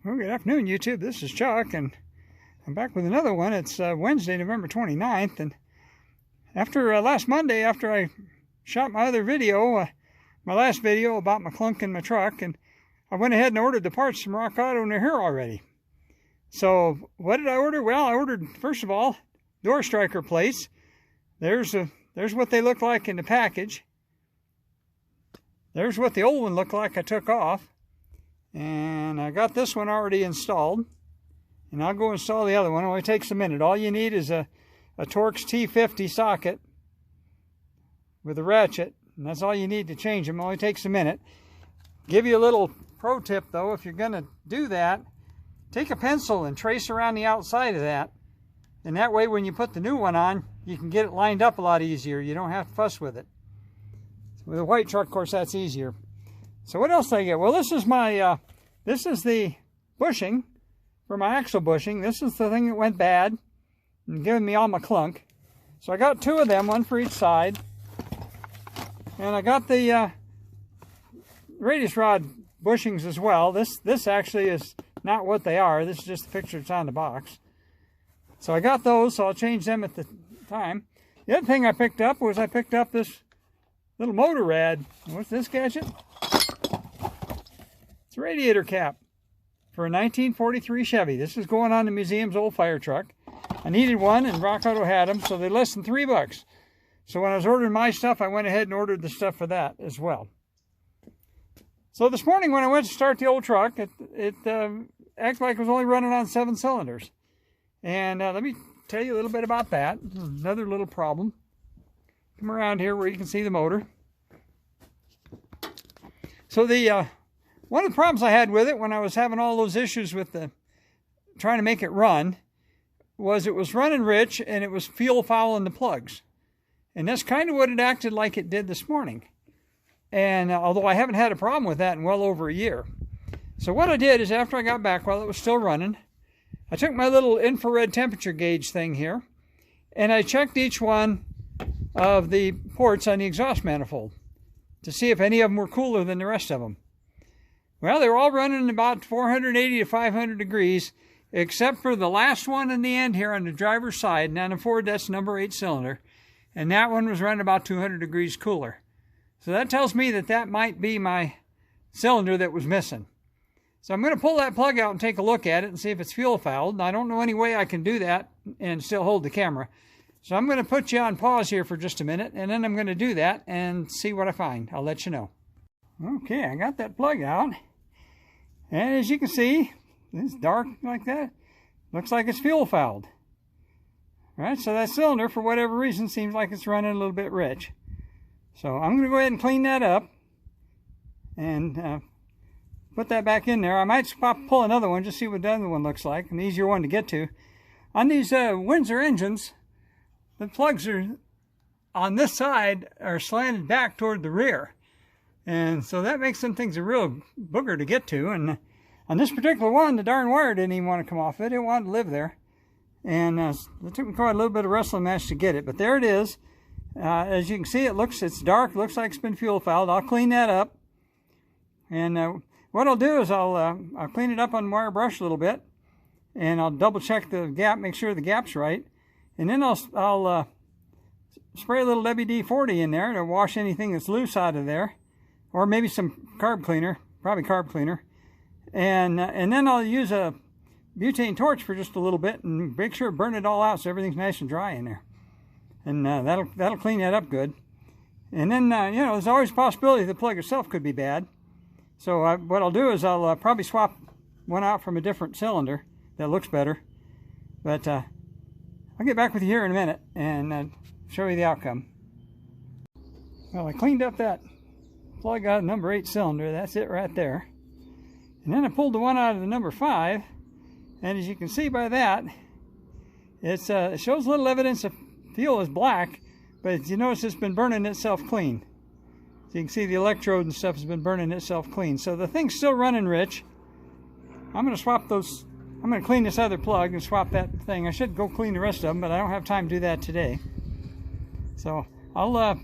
Well, good afternoon, YouTube. This is Chuck, and I'm back with another one. It's Wednesday, November 29th, and after last Monday, after I shot my other video, my last video about my clunk in my truck, and I went ahead and ordered the parts from Rock Auto, and they're here already. So, what did I order? Well, I ordered, first of all, door striker plates. There's what they look like in the package. There's what the old one looked like I took off. And I got this one already installed. And I'll go install the other one. It only takes a minute. All you need is a Torx T50 socket with a ratchet. And that's all you need to change them. It only takes a minute. Give you a little pro tip though. If you're going to do that, take a pencil and trace around the outside of that. And that way when you put the new one on, you can get it lined up a lot easier. You don't have to fuss with it. With a white truck, of course, that's easier. So what else did I get? Well, this is my, this is the bushing for my axle bushing. This is the thing that went bad and giving me all my clunk. So I got two of them, one for each side. And I got the radius rod bushings as well. This actually is not what they are. This is just the picture that's on the box. So I got those, so I'll change them at the time. The other thing I picked up was I picked up this little motor rad. What's this gadget? It's a radiator cap for a 1943 Chevy. This is going on the museum's old fire truck. I needed one, and Rock Auto had them, so they're less than $3. So when I was ordering my stuff, I went ahead and ordered the stuff for that as well. So this morning when I went to start the old truck, it acted like it was only running on 7 cylinders. And let me tell you a little bit about that. Another little problem. Come around here where you can see the motor. So one of the problems I had with it when I was having all those issues with trying to make it run was it was running rich and it was fuel fouling the plugs. And that's kind of what it acted like it did this morning. And although I haven't had a problem with that in well over a year. So what I did is after I got back while it was still running, I took my little infrared temperature gauge thing here and I checked each one of the ports on the exhaust manifold to see if any of them were cooler than the rest of them. Well, they were all running about 480 to 500 degrees, except for the last one in the end here on the driver's side. And on the Ford, that's number 8 cylinder. And that one was running about 200 degrees cooler. So that tells me that that might be my cylinder that was missing. So I'm going to pull that plug out and take a look at it and see if it's fuel fouled. And I don't know any way I can do that and still hold the camera. So I'm going to put you on pause here for just a minute, and then I'm going to do that and see what I find. I'll let you know. Okay, I got that plug out. And as you can see, it's dark like that. Looks like it's fuel fouled. All right, so that cylinder, for whatever reason, seems like it's running a little bit rich. So I'm going to go ahead and clean that up and put that back in there. I might pull another one, just see what the other one looks like, an easier one to get to. On these Windsor engines, the plugs are on this side are slanted back toward the rear. And so that makes some things a real booger to get to. And on this particular one, the darn wire didn't even want to come off it. It wanted to live there. And it took me quite a little bit of wrestling match to get it. But there it is. As you can see, it's dark. Looks like it's been fuel fouled. I'll clean that up. And what I'll do is I'll clean it up on the wire brush a little bit. And I'll double check the gap, make sure the gap's right. And then I'll spray a little WD-40 in there to wash anything that's loose out of there. Or maybe some carb cleaner, probably carb cleaner. And then I'll use a butane torch for just a little bit and make sure to burn it all out so everything's nice and dry in there. And that'll clean that up good. And then, you know, there's always a possibility the plug itself could be bad. So what I'll do is I'll probably swap one out from a different cylinder that looks better. But I'll get back with you here in a minute and show you the outcome. Well, I cleaned up that plug out of number 8 cylinder. That's it right there. And then I pulled the one out of the number 5. And as you can see by that, it shows little evidence of fuel is black. But you notice it's been burning itself clean. So you can see the electrode and stuff has been burning itself clean. So the thing's still running rich. I'm going to swap those. I'm going to clean this other plug and swap that thing. I should go clean the rest of them, but I don't have time to do that today. So I'll let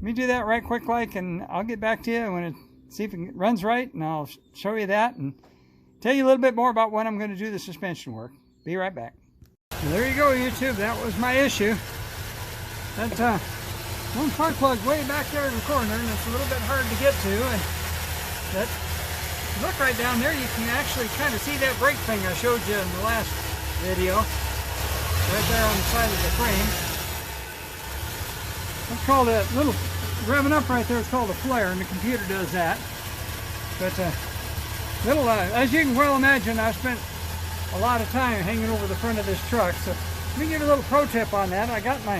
me do that right quick like, and I'll get back to you when see if it runs right, and I'll show you that and tell you a little bit more about when I'm going to do the suspension work. Be right back. Well, there you go, YouTube. That was my issue. That one spark plug way back there in the corner, and it's a little bit hard to get to. And that, look right down there, you can actually kind of see that brake thing I showed you in the last video. Right there on the side of the frame. That's called a little revving up right there. It's called a flare, and the computer does that. But as you can well imagine, I spent a lot of time hanging over the front of this truck. So let me give you a little pro tip on that. I got my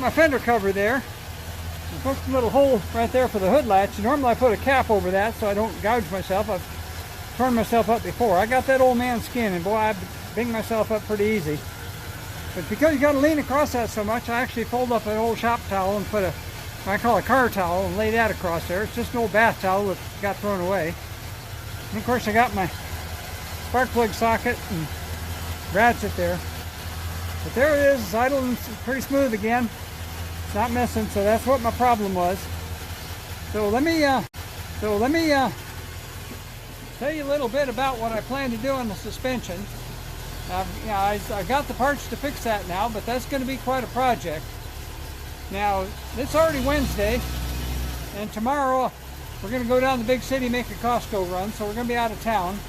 fender cover there. I poked a little hole right there for the hood latch. Normally I put a cap over that so I don't gouge myself. I've torn myself up before. I got that old man skin, and boy, I binged myself up pretty easy. But because you got to lean across that so much, I actually fold up an old shop towel and put what I call a car towel, and lay that across there. It's just an old bath towel that got thrown away. And of course I got my spark plug socket and ratchet there. But there it is, it's idle and pretty smooth again. It's not missing, so that's what my problem was. So let me tell you a little bit about what I plan to do on the suspension. I got the parts to fix that now, but that's going to be quite a project. Now, it's already Wednesday, and tomorrow we're going to go down to the big city, make a Costco run, so we're going to be out of town.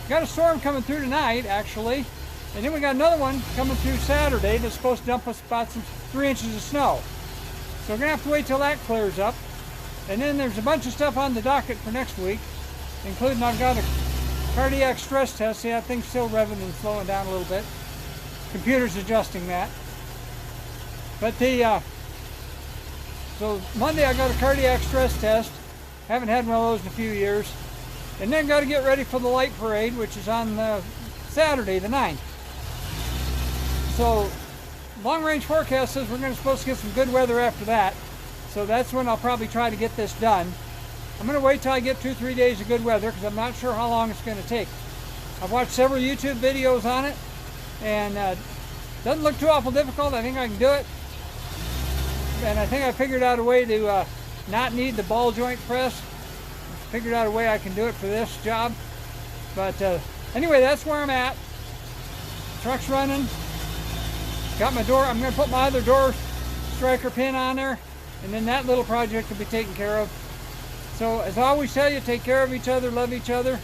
Got a storm coming through tonight, actually, and then we got another one coming through Saturday that's supposed to dump us about 3 inches of snow. So we're going to have to wait till that clears up. And then there's a bunch of stuff on the docket for next week, including I've got a cardiac stress test. See, that thing's still revving and slowing down a little bit. Computer's adjusting that. But so Monday I got a cardiac stress test. Haven't had one of those in a few years. And then got to get ready for the light parade, which is on Saturday the 9th. So long range forecast says we're supposed to get some good weather after that. So that's when I'll probably try to get this done. I'm going to wait till I get 2-3 days of good weather because I'm not sure how long it's going to take. I've watched several YouTube videos on it, and it doesn't look too awful difficult. I think I can do it. And I think I figured out a way to not need the ball joint press. Figured out a way I can do it for this job. But anyway, that's where I'm at. Truck's running. Got my door. I'm going to put my other door striker pin on there, and then that little project will be taken care of. So as I always tell you, take care of each other, love each other.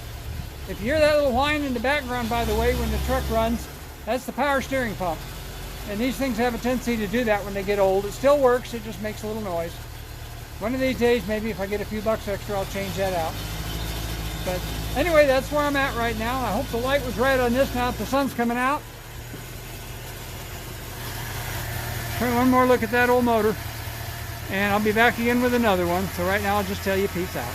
If you hear that little whine in the background, by the way, when the truck runs, that's the power steering pump. And these things have a tendency to do that when they get old. It still works, it just makes a little noise. One of these days, maybe if I get a few bucks extra, I'll change that out. But anyway, that's where I'm at right now. I hope the light was right on this now that the sun's coming out. Try one more look at that old motor, and I'll be back again with another one. So right now, I'll just tell you peace out.